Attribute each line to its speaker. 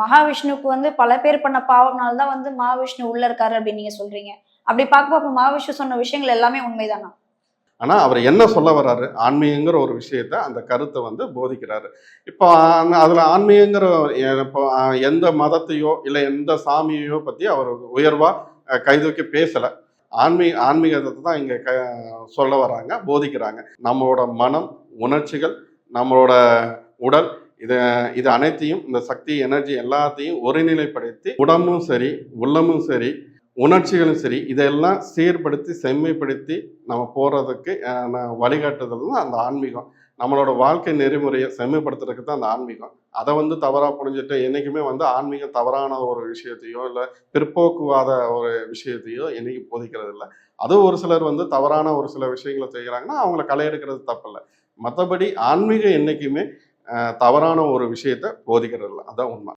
Speaker 1: மகாவிஷ்ணுவுக்கு வந்து பல பேர் பண்ண பாவம்னால தான் வந்து மகாவிஷ்ணு உள்ள இருக்காரு அப்படின்னு நீங்க சொல்றீங்க. அப்படி பார்க்கப்போ மகாவிஷ்ணு சொன்ன விஷயங்கள் எல்லாமே உண்மைதானா?
Speaker 2: ஆனா அவர் என்ன சொல்ல வர்றாரு? ஆன்மீகங்கிற ஒரு விஷயத்த, அந்த கருத்த வந்து போதிக்கிறாரு. இப்போ அதுல ஆன்மீகங்கிற இப்போ எந்த மதத்தையோ, இல்ல எந்த சாமியையோ பத்தி அவர் உயர்வா கைதூக்கி பேசல. ஆன்மீகத்த தான் இங்க சொல்ல வர்றாங்க, போதிக்கிறாங்க. நம்மளோட மனம், உணர்ச்சிகள், நம்மளோட உடல் இது இது அனைத்தையும், இந்த சக்தி, எனர்ஜி எல்லாத்தையும் ஒருநிலைப்படுத்தி, உடம்பும் சரி, உள்ளமும் சரி, உணர்ச்சிகளும் சரி, இதெல்லாம் சீர்படுத்தி, செம்மைப்படுத்தி நம்ம போறதுக்கு வழிகாட்டுதல் தான் அந்த ஆன்மீகம். நம்மளோட வாழ்க்கை நெறிமுறையை செம்மைப்படுத்துறதுக்கு தான் அந்த ஆன்மீகம். அதை வந்து தவறா புரிஞ்சுட்டு என்னைக்குமே வந்து ஆன்மீகம் தவறான ஒரு விஷயத்தையோ, இல்லை பிற்போக்குவாத ஒரு விஷயத்தையோ என்னைக்கும் போதிக்கிறது இல்லை. அதுவும் ஒரு சிலர் வந்து தவறான ஒரு சில விஷயங்களை செய்கிறாங்கன்னா அவங்கள களை எடுக்கிறது தப்பில்லை. மற்றபடி ஆன்மீகம் என்னைக்குமே தவறான ஒரு விஷயத்த போதிக்கிறது இல்லை. அதான் உண்மை.